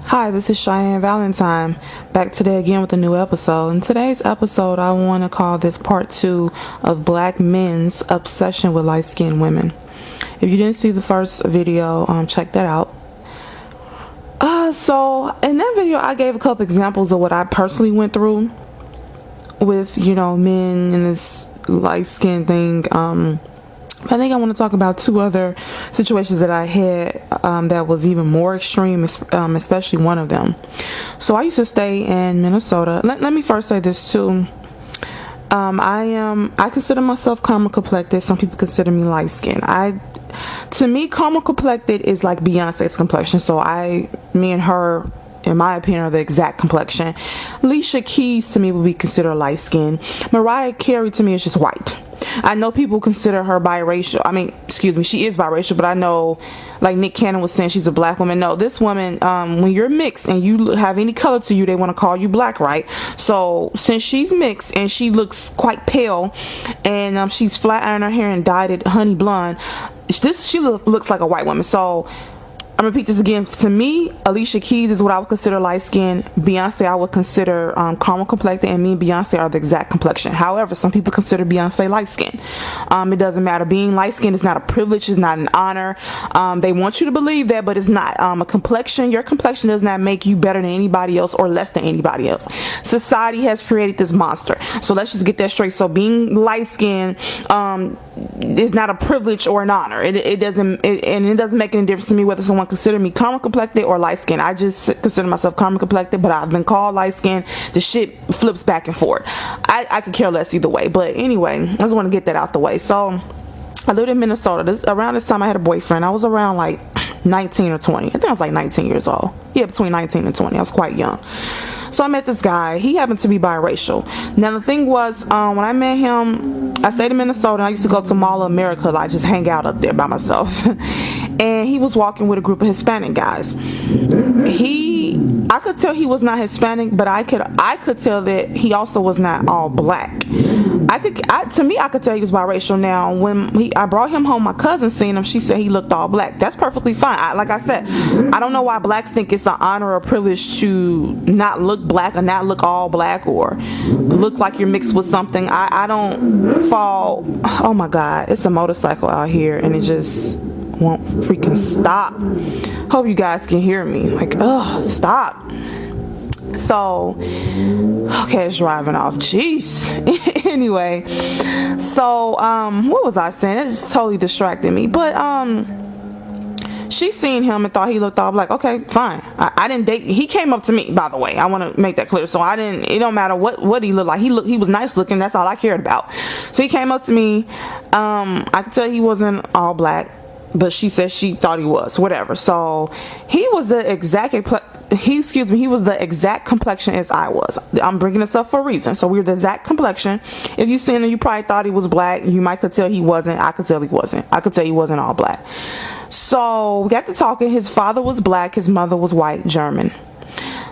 Hi, this is Cheyenne Valentine, back today again with a new episode. In today's episode, I want to call this part 2 of black men's obsession with light-skinned women. If you didn't see the first video, check that out. So in that video, I gave a couple examples of what I personally went through with, men in this light-skinned thing. I think I want to talk about two other situations that I had that was even more extreme, especially one of them. So I used to stay in Minnesota. Let me first say this too. I consider myself caramel complected. Some people consider me light skinned. To me, caramel complected is like Beyonce's complexion. So me and her, in my opinion, are the exact complexion. Alicia Keys to me would be considered light skinned. Mariah Carey to me is just white. I know people consider her biracial. She is biracial, but I know, like Nick Cannon was saying, she's a black woman. No, this woman, when you're mixed and you have any color to you, they want to call you black, right? So since she's mixed and she looks quite pale, and she's flat ironed her hair and dyed it honey blonde, she looks like a white woman. So I'm gonna repeat this again. To me, Alicia Keys is what I would consider light skin. Beyonce I would consider caramel complected, and me and Beyonce are the exact complexion. However, some people consider Beyonce light skin. It doesn't matter. Being light skinned is not a privilege, it's not an honor. They want you to believe that, but it's not. Your complexion does not make you better than anybody else or less than anybody else. Society has created this monster. So let's just get that straight. So being light skinned is not a privilege or an honor. It doesn't make any difference to me whether someone consider me caramel complected or light skinned. I just consider myself caramel complected, but I've been called light skinned. The shit flips back and forth. I could care less either way. But anyway, I just want to get that out the way. So I lived in Minnesota. Around this time I had a boyfriend. I was around like 19 or 20. I think I was like 19 years old. Yeah, between 19 and 20. I was quite young. So I met this guy. He happened to be biracial. Now the thing was, when I met him, I stayed in Minnesota. I used to go to Mall of America. I just hang out up there by myself. And he was walking with a group of Hispanic guys. I could tell he was not Hispanic, but I could tell that he also was not all black. I could tell he was biracial. Now, when I brought him home, my cousin seen him. She said he looked all black. That's perfectly fine. Like I said, I don't know why blacks think it's an honor or privilege to not look black or not look all black or look like you're mixed with something. I don't fall. Oh my God, it's a motorcycle out here and it just won't freaking stop. Hope you guys can hear me. Like, stop. So, okay, it's driving off. Jeez. Anyway, so what was I saying? It just totally distracted me. But she seen him and thought he looked all black. Okay, fine. I didn't date. He came up to me, by the way. I want to make that clear. So it don't matter what he looked like. He was nice looking. That's all I cared about. So he came up to me. I could tell he wasn't all black, but she said she thought he was. Whatever. So he was the exact complexion as I was. I'm bringing this up for a reason. So we were the exact complexion. If you seen him, you probably thought he was black. You might could tell he wasn't. I could tell he wasn't. I could tell he wasn't all black. So we got to talking. His father was black. His mother was white, German.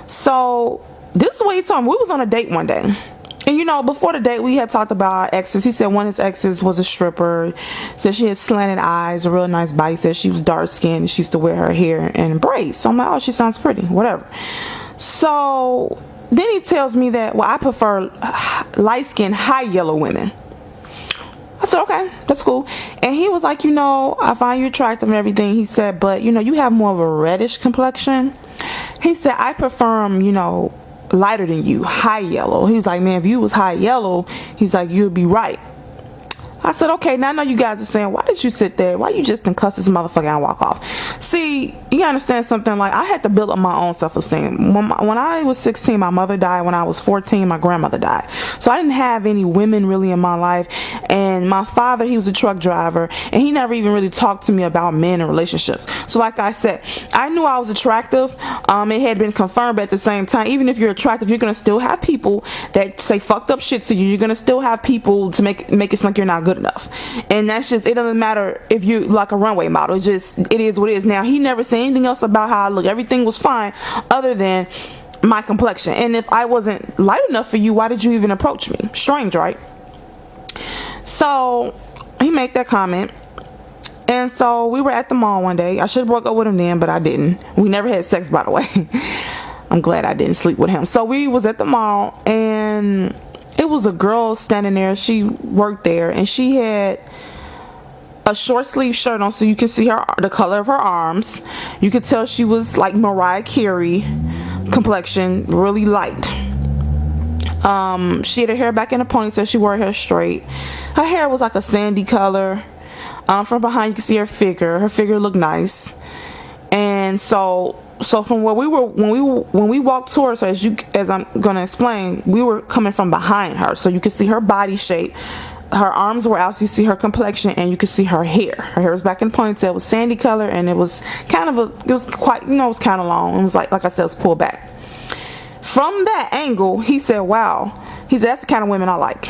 So this is what he told me. We was on a date one day. And before the date, we had talked about our exes. He said one of his exes was a stripper. Said she had slanted eyes, a real nice body. Said she was dark skinned. She used to wear her hair in braids. So I'm like, oh, she sounds pretty. Whatever. So then he tells me that, I prefer light skinned, high yellow women. I said, okay, that's cool. And he was like, I find you attractive and everything. He said, but, you have more of a reddish complexion. He said, I prefer them, lighter than you, high yellow. He was like, man, if you was high yellow, he's like, you'd be right. I said, okay, now I know you guys are saying, why did you sit there? Why you just didn't cuss this motherfucker and walk off? See, you understand something? Like, I had to build up my own self-esteem. When I was 16, my mother died. When I was 14, my grandmother died. So I didn't have any women really in my life. And my father, he was a truck driver, and he never even really talked to me about men and relationships. So like I said, I knew I was attractive. It had been confirmed, but at the same time, even if you're attractive, you're going to still have people that say fucked up shit to you. You're going to still have people to make it seem like you're not good enough. And that's just, it doesn't matter if you like a runway model. It is what it is. Now, he never said anything else about how I look. Everything was fine other than my complexion. And if I wasn't light enough for you, why did you even approach me? Strange, right? So he made that comment. And so we were at the mall one day. I should have broke up with him then, but I didn't. We never had sex, by the way. I'm glad I didn't sleep with him. So we was at the mall, and it was a girl standing there. She worked there, and she had a short sleeve shirt on, so you can see the color of her arms. You could tell she was like Mariah Carey complexion, really light. She had her hair back in a ponytail. She wore her hair straight. Her hair was like a sandy color. From behind you can see her figure. Her figure looked nice. And so from where we were, when we walked towards her, as I'm gonna explain, we were coming from behind her, so you could see her body shape. Her arms were out, so you see her complexion, and you could see her hair. Her hair was back in a ponytail. It was sandy color, and it was kind of it was quite, it was kind of long. It was like I said, it was pulled back. From that angle, he said, wow. He said, that's the kind of women I like.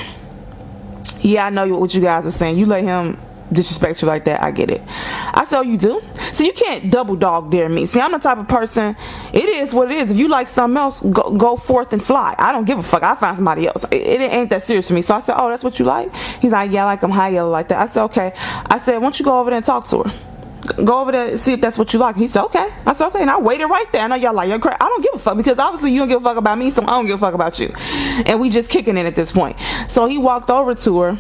Yeah, I know what you guys are saying. You let him disrespect you like that, I get it. I said, oh, you do? So you can't double dog dare me. See, I'm the type of person, it is what it is. If you like something else, go forth and fly. I don't give a fuck. I find somebody else. It ain't that serious for me. So I said, oh, that's what you like? He's like, yeah, I like them high yellow like that. I said, okay. I said, why don't you go over there and talk to her? Go over there and see if that's what you like. He said, okay. I said, okay. And I waited right there. I know y'all like, you're crazy. I don't give a fuck, because obviously you don't give a fuck about me, so I don't give a fuck about you. And we just kicking it at this point. So he walked over to her,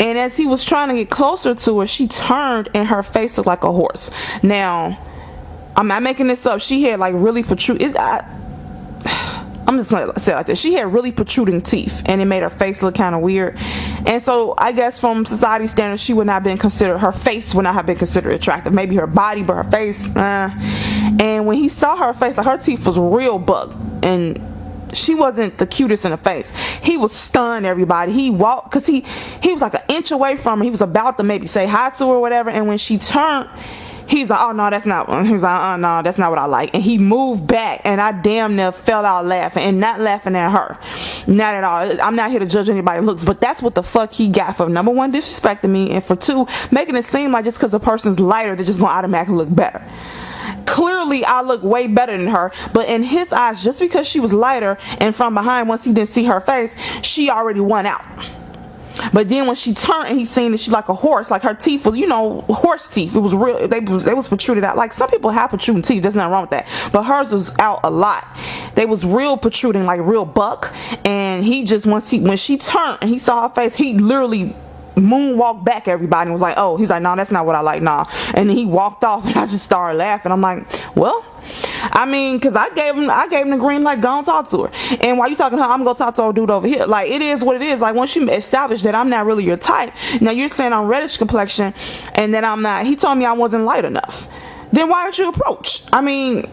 and as he was trying to get closer to her, she turned and her face looked like a horse. Now, I'm not making this up. She had like really I'm just gonna say it like this. She had really protruding teeth, and it made her face look kind of weird. And so I guess from society standards, she would not have been considered, her face would not have been considered attractive. Maybe her body, but her face, And when he saw her face, like her teeth was real buck, and she wasn't the cutest in the face. He was stunned, everybody. He walked, because he was like an inch away from her. He was about to maybe say hi to her or whatever, and when she turned, he's like, oh no, that's not. He's like, no, that's not what I like. And he moved back, and I damn near fell out laughing, and not laughing at her, not at all. I'm not here to judge anybody's looks, but that's what the fuck he got for, number one, disrespecting me, and for two, making it seem like just because a person's lighter, they're just gonna automatically look better. Clearly I look way better than her, but in his eyes, just because she was lighter and from behind, once he didn't see her face, she already won out. But then when she turned and he seen that she like a horse, like her teeth was, horse teeth. It was real. They was protruded out. Like some people have protruding teeth. There's nothing wrong with that. But hers was out a lot. They was real protruding, like real buck. And he just, when she turned and he saw her face, he literally moonwalked back, everybody, and was like, oh, he's like, no, that's not what I like, nah. And then he walked off, and I just started laughing. I'm like, well, I mean, because I gave him the green light, go and talk to her. And while you talking to her, I'm gonna talk to a dude over here. Like, it is what it is. Like, once you establish that I'm not really your type, now you're saying I'm reddish complexion and that I'm not. He told me I wasn't light enough. Then why don't you approach? I mean,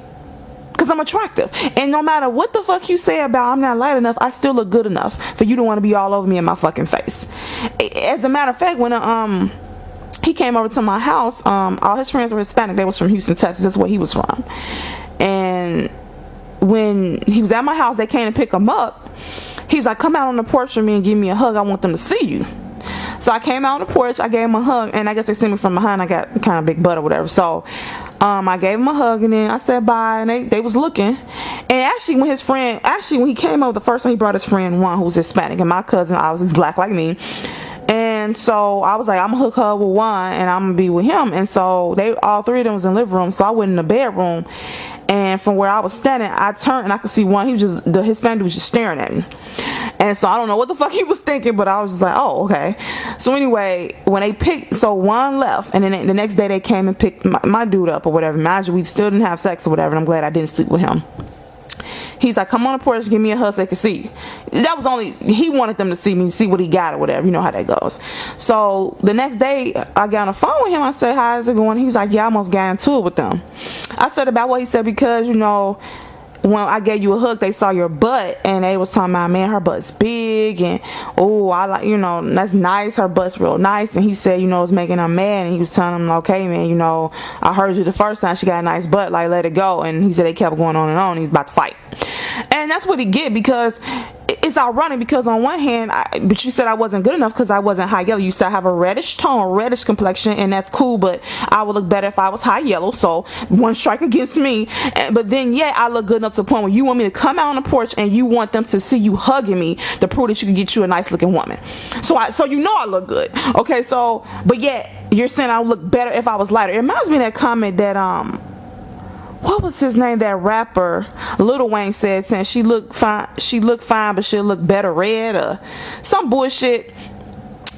because I'm attractive, and no matter what the fuck you say about I'm not light enough, I still look good enough for you to want to be all over me in my fucking face. As a matter of fact, when he came over to my house, all his friends were Hispanic. They was from Houston, Texas. That's where he was from. And when he was at my house, they came to pick him up. He was like, come out on the porch with me and give me a hug. I want them to see you. So I came out on the porch, I gave him a hug, and I guess they see me from behind. I got kind of big butt or whatever. So I gave him a hug, and then I said bye, and they was looking. And actually when he came over the first time, he brought his friend Juan, who was Hispanic, and my cousin, he's black like me. And so I was like, I'm gonna hook her with Juan, and I'm gonna be with him. And so all three of them was in the living room, so I went in the bedroom. And from where I was standing, I turned and I could see one. The Hispanic was just staring at me. And so I don't know what the fuck he was thinking, but I was just like, oh, okay. So anyway, when Juan left, and then the next day they came and picked my dude up or whatever. Imagine we still didn't have sex or whatever, and I'm glad I didn't sleep with him. He's like, come on the porch, give me a hug so they can see. That was he wanted them to see me, see what he got or whatever. You know how that goes. So the next day, I got on the phone with him. I said, how's it going? He's like, yeah, I almost got into it with them. I said about what he said, because, when I gave you a hug, they saw your butt, and they was talking about, man, her butt's big, and oh, I like, that's nice, her butt's real nice. And he said, it's making him mad, and he was telling him, okay, man, I heard you the first time she got a nice butt, like, let it go. And he said they kept going on and on, and he's about to fight. And that's what he get, because it's ironic because on one hand, but you said I wasn't good enough because I wasn't high yellow. You said I have a reddish tone, reddish complexion, and that's cool, but I would look better if I was high yellow. So one strike against me. But then, yeah, I look good enough to the point where you want me to come out on the porch and you want them to see you hugging me to prove that you can get you a nice looking woman. So you know I look good. Okay, so, but yet you're saying I would look better if I was lighter. It reminds me of that comment that, what was his name, that rapper Lil Wayne said, saying she looked fine but she'll look better red, or some bullshit.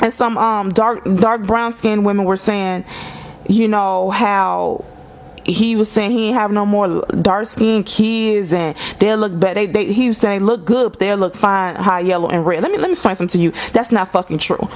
And some dark brown skinned women were saying, you know, how he was saying he ain't have no more dark skinned kids and they'll look better. He was saying they look good, but they'll look fine, high yellow and red. Let me explain something to you. That's not fucking true.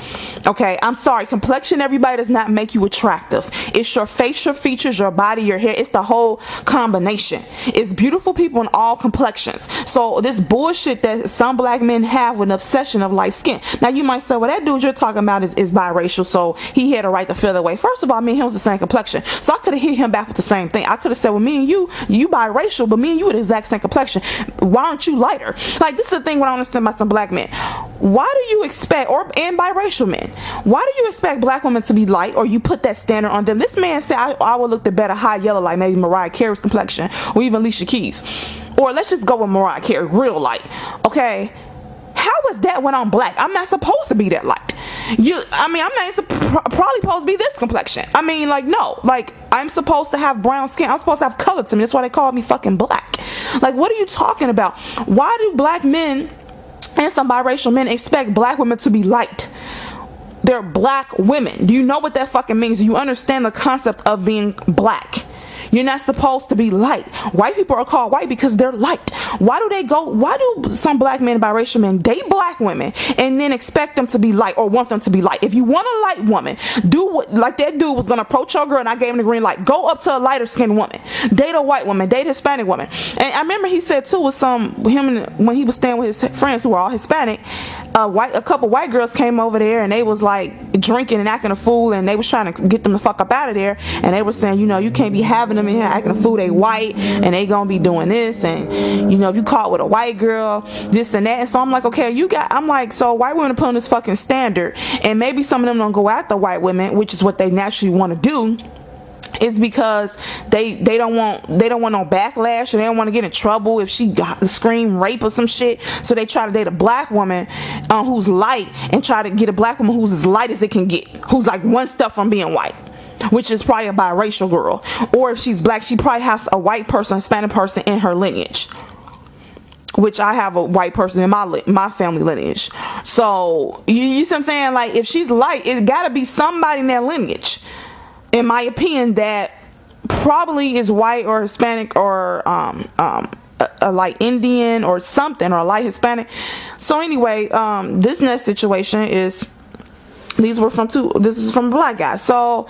Okay, I'm sorry. Complexion, everybody, does not make you attractive. It's your facial features, your body, your hair. It's the whole combination. It's beautiful people in all complexions. So this bullshit that some black men have with an obsession of light skin. Now you might say, well, that dude you're talking about is biracial, so he had a right to feel that way. First of all, me and him was the same complexion, so I could have hit him back with the same thing. I could have said, well, me and you biracial, but me and you are the exact same complexion. Why aren't you lighter? Like, this is the thing what I understand about some black men. Why do you expect, and biracial men, why do you expect black women to be light, or you put that standard on them? This man said I would look the better high yellow, like maybe Mariah Carey's complexion, or even Alicia Keys. Or let's just go with Mariah Carey, real light. Okay, how is that when I'm black? I'm not supposed to be that light. I'm not probably supposed to be this complexion. I mean, like, no. Like, I'm supposed to have brown skin. I'm supposed to have color to me. That's why they call me fucking black. Like, what are you talking about? Why do black men and some biracial men expect black women to be light? They're black women. Do you know what that fucking means? Do you understand the concept of being black? You're not supposed to be light. White people are called white because they're light. Why do some black men and biracial men date black women and then expect them to be light or want them to be light? If you want a light woman, do what, like that dude was going to approach your girl and I gave him the green light. Go up to a lighter skinned woman. Date a white woman. Date a Hispanic woman. And I remember he said too with when he was staying with his friends who were all Hispanic, a couple white girls came over there and they was like drinking and acting a fool and they was trying to get them the fuck up out of there, and they were saying, you know, you can't be having them in here acting a fool, they white and they gonna be doing this, and you know, if you caught with a white girl, this and that. And so I'm like, okay, I'm like, so white women are putting this fucking standard, and maybe some of them don't go after white women, which is what they naturally want to do, is because they don't want no backlash, or they don't want to get in trouble if she scream rape or some shit. So they try to date a black woman who's light, and try to get a black woman who's as light as it can get, who's like one step from being white, which is probably a biracial girl. Or if she's black, she probably has a white person, Hispanic person in her lineage, which I have a white person in my family lineage. So you see what I'm saying? Like, if she's light, it gotta be somebody in that lineage, in my opinion, that probably is white or Hispanic, or a light Indian or something, or a light Hispanic. So anyway, this next situation is, this is from a black guy. So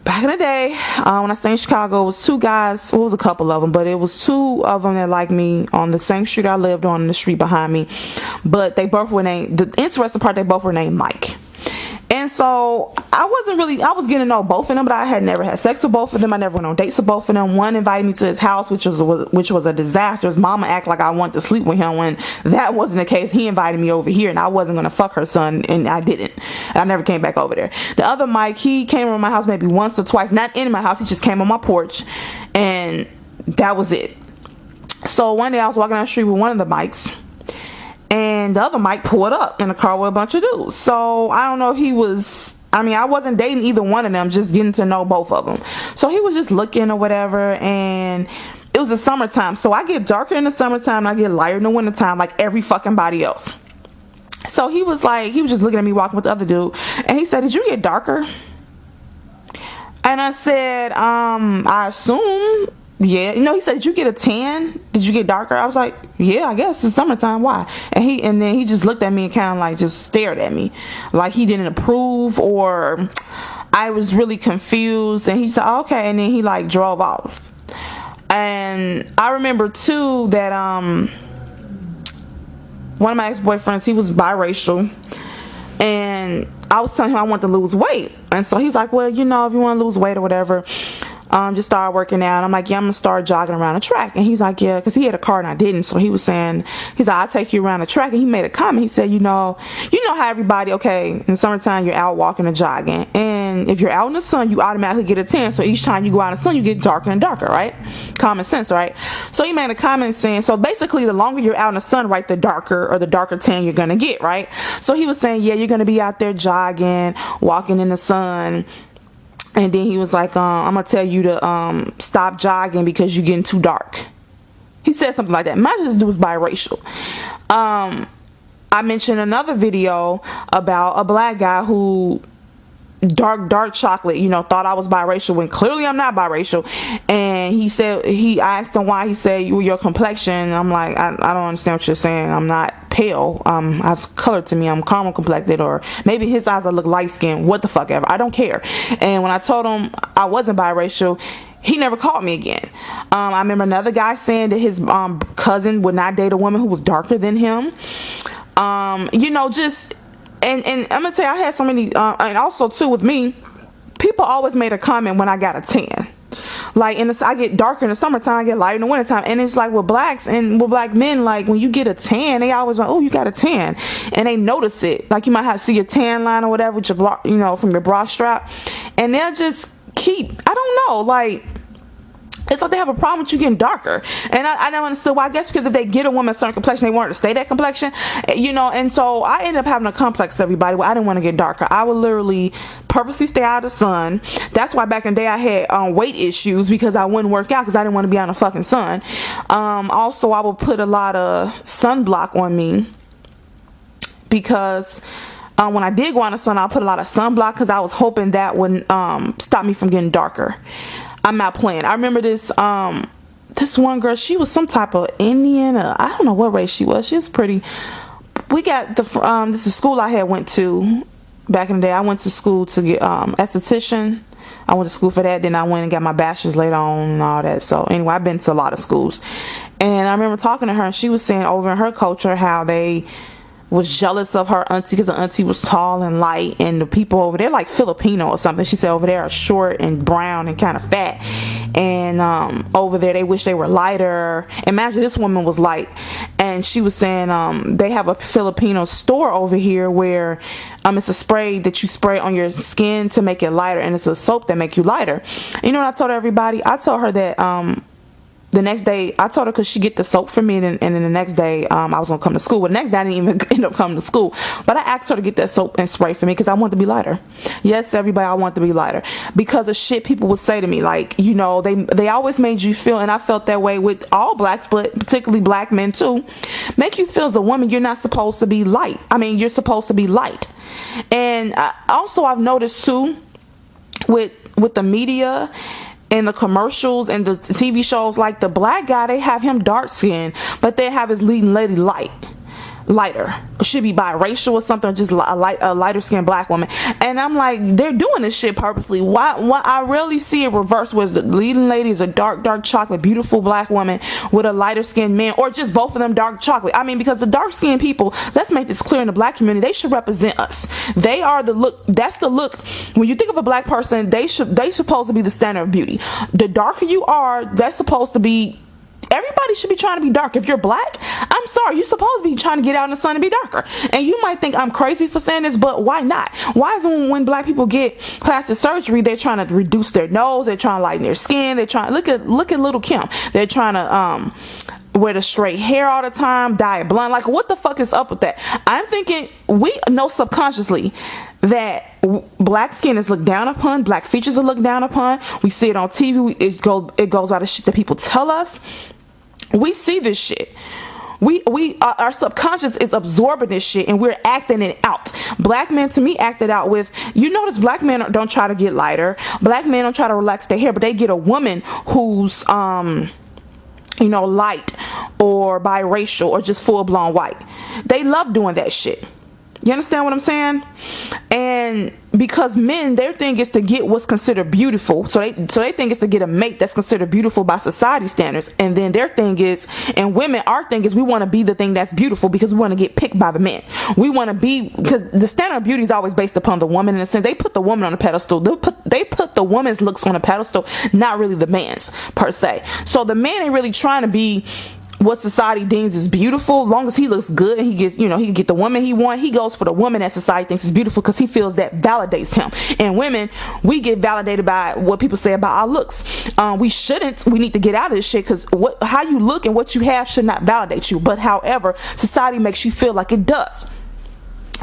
back in the day, when I stayed in Chicago, it was two guys. Well, it was a couple of them, but it was two of them that liked me on the same street I lived on, the street behind me. But they both were named, the interesting part, they both were named Mike. And so I was getting to know both of them, but I had never had sex with both of them. I never went on dates with both of them. One invited me to his house, which was a disaster. His mama acted like I wanted to sleep with him, when that wasn't the case. He invited me over here, and I wasn't going to fuck her son, and I didn't. I never came back over there. The other Mike, he came over my house maybe once or twice, not in my house. He just came on my porch, and that was it. So one day I was walking down the street with one of the Mikes, and the other Mike pulled up in a car with a bunch of dudes. So I don't know if I wasn't dating either one of them, just getting to know both of them. So he was just looking or whatever, and it was the summertime. So I get darker in the summertime, and I get lighter in the wintertime, like every fucking body else. So he was just looking at me walking with the other dude, and he said, "Did you get darker?" And I said, I assume. Yeah, he said, "Did you get a tan? Did you get darker?" I was like, "Yeah, I guess it's summertime. Why?" And then he just looked at me and kind of like just stared at me, like he didn't approve, or I was really confused. And he said, "Okay," and then he like drove off. And I remember too that one of my ex-boyfriends, he was biracial, and I was telling him I wanted to lose weight, and so he's like, "Well, if you want to lose weight or whatever, just started working out. I'm like, yeah, I'm gonna start jogging around the track. And he's like, yeah, because he had a car and I didn't. So he was saying, he's like, I'll take you around the track. And he made a comment. He said, you know how everybody, okay, in summertime you're out walking or jogging, and if you're out in the sun, you automatically get a tan. So each time you go out in the sun, you get darker and darker, right? Common sense, right? So he made a comment saying, so basically the longer you're out in the sun, right, the darker tan you're gonna get, right? So he was saying, yeah, you're gonna be out there jogging, walking in the sun. And then he was like, I'm gonna tell you to stop jogging because you're getting too dark. He said something like that. Imagine this dude was biracial. I mentioned another video about a black guy who dark chocolate, thought I was biracial when clearly I'm not biracial. And I asked him why. He said, your complexion. I'm like, I don't understand what you're saying. I'm not pale. I have color to me. I'm caramel complected, or maybe his eyes look light skinned. What the fuck ever. I don't care. And when I told him I wasn't biracial, he never called me again. I remember another guy saying that his cousin would not date a woman who was darker than him. And I'm gonna tell you, I had so many, and also too with me, people always made a comment when I got a tan. Like, I get darker in the summertime, I get lighter in the wintertime. And it's like with blacks and with black men, like when you get a tan, they always like, oh, you got a tan. And they notice it. Like you might have to see a tan line or whatever with your from your bra strap. And they'll just I don't know, like, it's like they have a problem with you getting darker. And I don't understand why. I guess because if they get a woman a certain complexion, they want her to stay that complexion, and so I ended up having a complex, everybody, where I didn't want to get darker. I would literally purposely stay out of the sun. That's why back in the day I had weight issues, because I wouldn't work out because I didn't want to be out in the fucking sun. Also, I would put a lot of sunblock on me because when I did go out in the sun, I put a lot of sunblock because I was hoping that would stop me from getting darker. I'm not playing. I remember this one girl, she was some type of Indian, I don't know what race she was. She was pretty. We got this is school I had went to back in the day. I went to school to get esthetician. I went to school for that. Then I went and got my bachelor's later on and all that. So anyway, I've been to a lot of schools. And I remember talking to her, and she was saying over in her culture how they was jealous of her auntie because the auntie was tall and light, and the people over there, like Filipino or something, she said over there are short and brown and kind of fat, and over there they wish they were lighter. Imagine this woman was light, and she was saying they have a Filipino store over here where it's a spray that you spray on your skin to make it lighter, and it's a soap that make you lighter. You know what I told everybody? I told her that the next day, I told her because she get the soap for me, and then the next day I was going to come to school. But the next day I didn't even end up coming to school. But I asked her to get that soap and spray for me because I want to be lighter. Yes, everybody, I want to be lighter. Because of shit people would say to me, like, they always made you feel, and I felt that way with all blacks, but particularly black men too, make you feel as a woman you're not supposed to be light. I mean, you're supposed to be light. And also I've noticed too with the media and the commercials and the TV shows, like the black guy, they have him dark skin, but they have his leading lady lighter. Should be biracial or something, just a lighter skinned black woman. And I'm like, they're doing this shit purposely. Why I rarely see it reverse, where the leading lady is a dark chocolate beautiful black woman with a lighter skinned man, or just both of them dark chocolate. I mean, because the dark skinned people, let's make this clear, in the black community, they should represent us. They are the look. That's the look. When you think of a black person, they supposed to be the standard of beauty. The darker you are, that's supposed to be. Everybody should be trying to be dark. If you're black, I'm sorry, you're supposed to be trying to get out in the sun and be darker. And you might think I'm crazy for saying this, but why not? Why is it when black people get plastic surgery, they're trying to reduce their nose, they're trying to lighten their skin, they're trying look at Little Kim. They're trying to wear the straight hair all the time, dye it blonde. Like, what the fuck is up with that? I'm thinking we know subconsciously that black skin is looked down upon, black features are looked down upon. We see it on TV. It goes by the shit that people tell us. We see this shit. Our subconscious is absorbing this shit, and we're acting it out. Black men, to me, acted out with, notice black men don't try to get lighter. Black men don't try to relax their hair, but they get a woman who's light or biracial or just full blown white. They love doing that shit. You understand what I'm saying? And And because men, their thing is to get what's considered beautiful, so they think it's to get a mate that's considered beautiful by society standards. And then their thing is, and women, our thing is, we want to be the thing that's beautiful because we want to get picked by the men. We want to be, because the standard of beauty is always based upon the woman, in a sense. They put the woman on a pedestal. They put the woman's looks on a pedestal, not really the man's per se. So the man ain't really trying to be what society deems is beautiful. As long as he looks good and he gets, he can get the woman he wants, he goes for the woman that society thinks is beautiful because he feels that validates him. And women, we get validated by what people say about our looks. We need to get out of this shit, because how you look and what you have should not validate you. But however, society makes you feel like it does.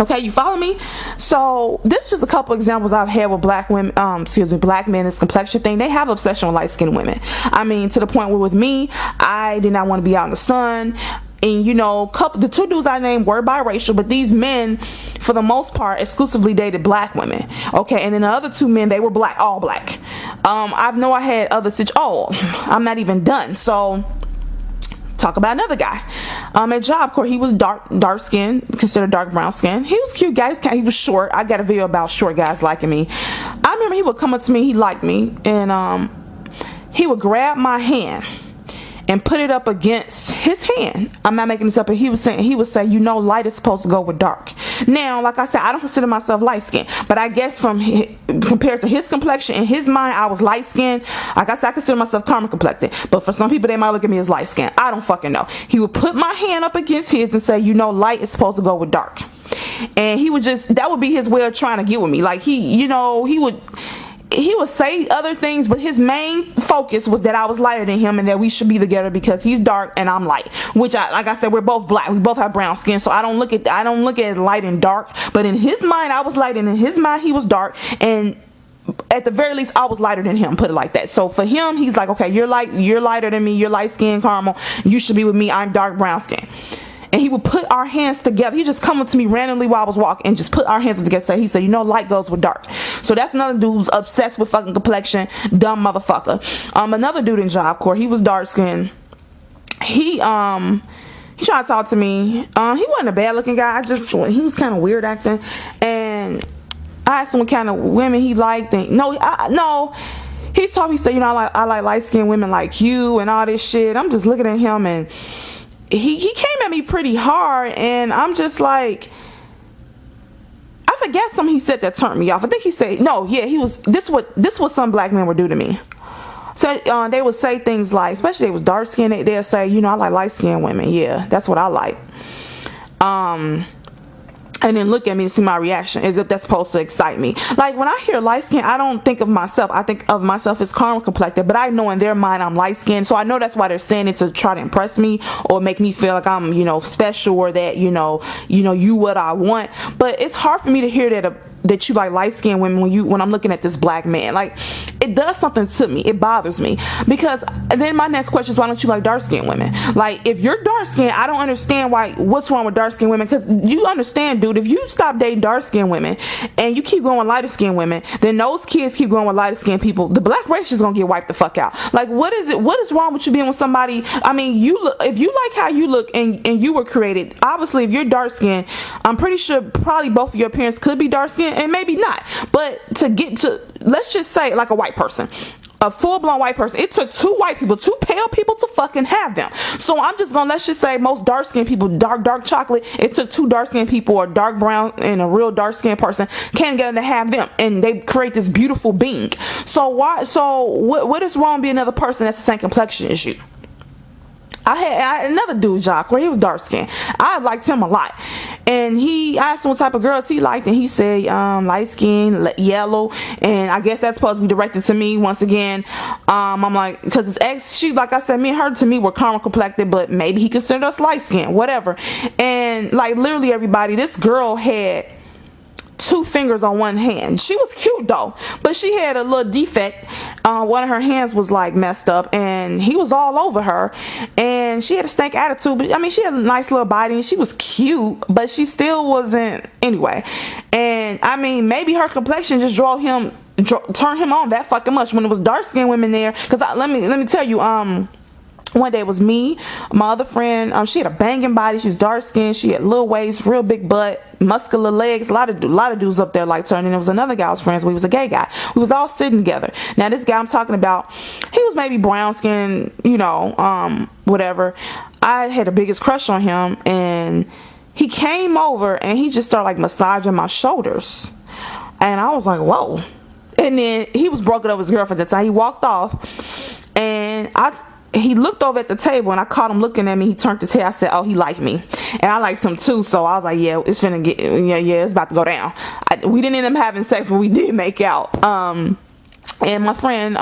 Okay, you follow me? So this is just a couple examples I've had with black women, black men, this complexion thing. They have obsession with light-skinned women. I mean, to the point where with me, I did not want to be out in the sun. And the two dudes I named were biracial, but these men, for the most part, exclusively dated black women. Okay, and then the other two men, they were black, all black. I had other I'm not even done. So talk about another guy at Job Corps. He was dark skin, considered dark brown skin. He was a cute guy. He was short. I got a video about short guys liking me. I remember he would come up to me, he liked me, and he would grab my hand and put it up against his hand. I'm not making this up. And he would say, light is supposed to go with dark. Now, like I said, I don't consider myself light skinned, but I guess compared to his complexion, in his mind, I was light skinned. Like I said, I consider myself caramel complected, but for some people, they might look at me as light skinned. I don't fucking know. He would put my hand up against his and say, light is supposed to go with dark. And that would be his way of trying to get with me. Like he would say other things, but his main focus was that I was lighter than him and that we should be together because he's dark and I'm light. Which, like I said, we're both black. We both have brown skin, so I don't look at light and dark. But in his mind, I was light, and in his mind, he was dark. And at the very least, I was lighter than him. Put it like that. So for him, he's like, okay, you're lighter than me. You're light skin, caramel. You should be with me. I'm dark brown skin. And he would put our hands together. He just come up to me randomly while I was walking and just put our hands together. So he said, light goes with dark. So that's another dude who's obsessed with fucking complexion. Dumb motherfucker. Another dude in Job Corps. He was dark skinned. He tried to talk to me. He wasn't a bad looking guy. He was kind of weird acting. And I asked him what kind of women he liked. And no. He told me, he said, I like light skinned women like you and all this shit. I'm just looking at him, and he came at me pretty hard, and I'm just like, I forget something he said that turned me off. I think he said, this what some black men would do to me. So they would say things like, especially they was dark skinned, they'll say, I like light skinned women. Yeah, that's what I like. And then look at me to see my reaction, as if that's supposed to excite me. Like, when I hear light skin, I don't think of myself. I think of myself as caramel complected, but I know in their mind I'm light skinned. So I know that's why they're saying it, to try to impress me or make me feel like I'm, special, or that, you what I want. But it's hard for me to hear that you like light skinned women when I'm looking at this black man. Like, it does something to me. It bothers me, because then my next question is, why don't you like dark skinned women? Like, if you're dark skinned, I don't understand what's wrong with dark skinned women. Because you understand, dude, if you stop dating dark skinned women and you keep going with lighter skinned women, then those kids keep going with lighter skinned people. The black race is gonna get wiped the fuck out. Like, what is wrong with you being with somebody? I mean, if you like how you look and you were created, obviously if you're dark skinned, I'm pretty sure probably both of your parents could be dark skinned, and maybe not. But to get to, let's just say, like a white person, a full-blown white person, it took two white people, two pale people to fucking have them. So I'm just gonna, let's just say most dark-skinned people, dark chocolate, it took two dark-skinned people, or dark brown and a real dark-skinned person, can't get them to have them, and they create this beautiful being. So what is wrong with being another person that's the same complexion as you? I had another dude, Jock, where he was dark skinned. I liked him a lot, and I asked him what type of girls he liked, and he said light skin, yellow, and I guess that's supposed to be directed to me once again. I'm like, because his ex, she, like I said, me and her, to me, were caramel complected, but maybe he considered us light skin, whatever. And like, literally everybody, this girl had two fingers on one hand. She was cute though, but she had a little defect. One of her hands was like messed up, and he was all over her, and she had a stank attitude. But I mean, she had a nice little body, and she was cute, but she still wasn't, anyway. And I mean, maybe her complexion just turned him on that fucking much when it was dark skinned women there. Because let me tell you, One day it was me, my other friend. She had a banging body. She was dark skinned. She had little waist, real big butt, muscular legs. A lot of dudes up there liked her. And then there was another guy I was friends with. He was a gay guy. We was all sitting together. Now this guy I'm talking about, he was maybe brown skinned, whatever. I had the biggest crush on him, and he came over and he just started like massaging my shoulders, and I was like, whoa. And then he was broken up with his girlfriend at the time. He walked off, and he looked over at the table, and I caught him looking at me. He turned his head. I said, oh, he liked me. And I liked him too. So I was like, yeah, it's finna get, it's about to go down. We didn't end up having sex, but we did make out. And my friend,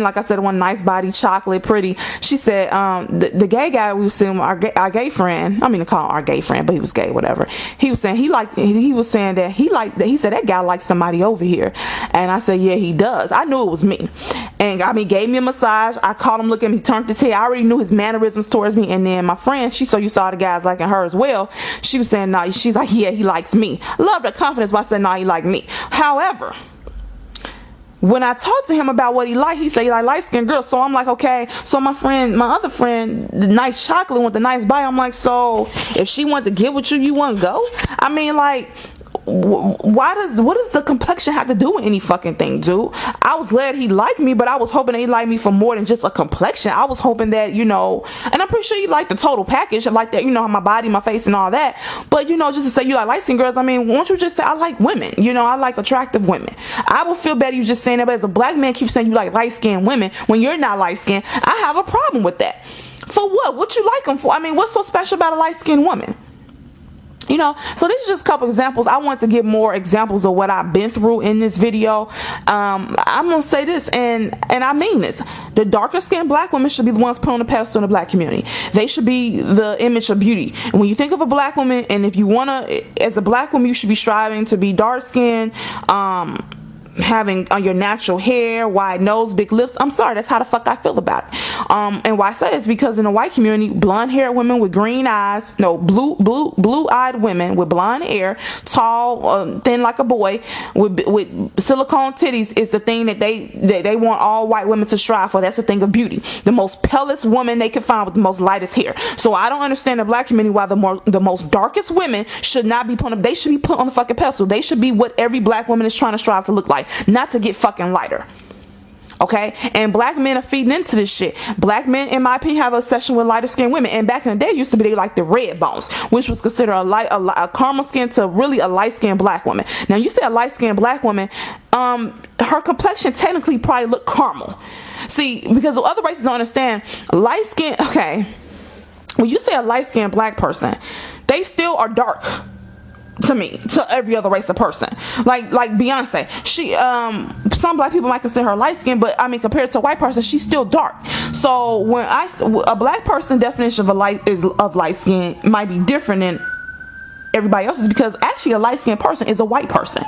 like I said, one nice body, chocolate, pretty. She said, the gay guy we was seeing, our gay friend, I mean to call him our gay friend, but he was gay, whatever. He was saying he said that guy likes somebody over here. And I said, yeah, he does. I knew it was me. And gave me a massage. I caught him looking at me, turned his head. I already knew his mannerisms towards me. And then my friend, you saw the guys liking her as well. She was saying, no, she's like, yeah, he likes me. I loved her confidence, but I said, no, he liked me. However, when I talked to him about what he liked, he said he liked light-skinned girls. So I'm like, okay. So my other friend, the nice chocolate with the nice body, I'm like, so if she wanted to get with you, you wouldn't go? I mean, like, what does the complexion have to do with any fucking thing, dude? I was glad he liked me, but I was hoping that he liked me for more than just a complexion. I was hoping that, and I'm pretty sure you like the total package, like that, my body, my face, and all that. But just to say you like light-skinned girls, I mean, won't you just say I like women? I like attractive women. I would feel better you just saying that. But as a black man keeps saying you like light-skinned women when you're not light-skinned, I have a problem with that. For what? What you like them for? I mean, what's so special about a light-skinned woman? So these are just a couple examples. I want to give more examples of what I've been through in this video. I'm going to say this, and I mean this. The darker skinned black women should be the ones put on the pedestal in the black community. They should be the image of beauty. And when you think of a black woman, and if you want to, as a black woman, you should be striving to be dark skinned, having your natural hair, wide nose, big lips. I'm sorry, that's how the fuck I feel about it. And why I say this, because in the white community, blonde haired women with green eyes, blue eyed women with blonde hair, tall, thin like a boy, with silicone titties is the thing that they want all white women to strive for. That's the thing of beauty. The most palest woman they can find with the most lightest hair. So I don't understand the black community why the most darkest women should not be put on. They should be put on the fucking pedestal. They should be what every black woman is trying to strive to look like. Not to get fucking lighter. Okay? And black men are feeding into this shit. Black men, in my opinion, have a obsession with lighter skinned women. And back in the day, it used to be they like the red bones, which was considered a caramel skin to really a light skinned black woman. Now, you say a light skinned black woman, her complexion technically probably look caramel. See, because the other races don't understand, light skin, okay, when you say a light skinned black person, they still are dark. To me, to every other race of person, like Beyonce, she some black people might consider her light skin, but I mean compared to a white person, she's still dark. So when a black person definition of light skin might be different than everybody else's, because actually a light skinned person is a white person,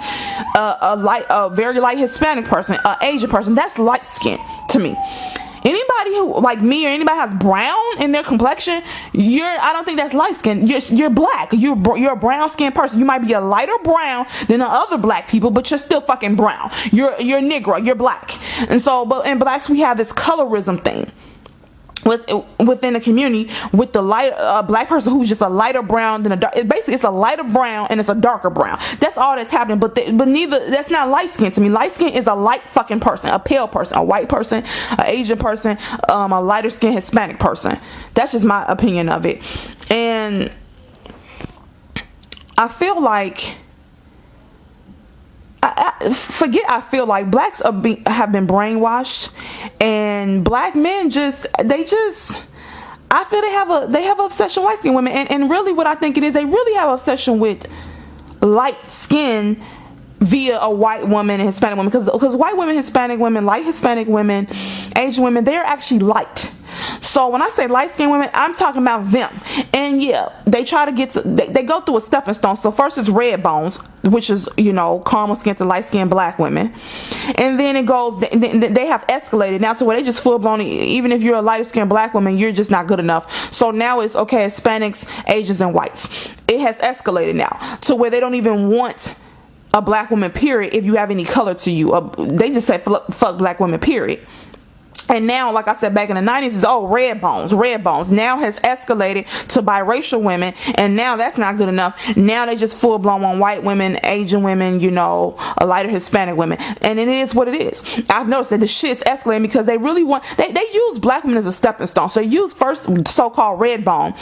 a very light Hispanic person, an Asian person. That's light skin to me. Anybody who, like me, or anybody has brown in their complexion, I don't think that's light skin. You're black. You're a brown skinned person. You might be a lighter brown than the other black people, but you're still fucking brown. You're Negro. You're black. And so, but in blacks we have this colorism thing within the community, with the light black person who's just a lighter brown than a dark. It's a lighter brown and it's a darker brown. That's all that's happening. But neither, that's not light skin to me. Light skin is a light fucking person, a pale person, a white person, an Asian person, a lighter skinned Hispanic person. That's just my opinion of it. And I feel like I feel like blacks have been brainwashed, and black men I feel they have an obsession with light skinned women, and really what I think it is, they really have an obsession with light skin via a white woman and Hispanic woman, because white women, Hispanic women, light Hispanic women, Asian women, they're actually light. So when I say light skinned women, I'm talking about them. And yeah, they try to get to, they go through a stepping stone. So first is red bones, which is, caramel skin to light skinned black women. And then it goes, they have escalated now to where they just full blown, even if you're a light skinned black woman, you're just not good enough. So now it's, okay, Hispanics, Asians, and whites. It has escalated now to where they don't even want a black woman, period, if you have any color to you. They just say fuck black women, period. And now, like I said, back in the 90s, it's red bones. Now has escalated to biracial women, and now that's not good enough. Now they just full blown on white women, Asian women, you know, a lighter Hispanic women, and it is what it is. I've noticed that the shit's escalating because they really want, they use black women as a stepping stone. So they use first so-called red bone,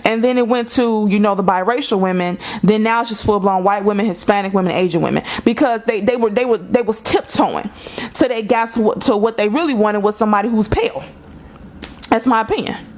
and then it went to, you know, the biracial women. Then now it's just full blown white women, Hispanic women, Asian women, because they was tiptoeing till they got to what they really wanted was somebody who's pale. That's my opinion.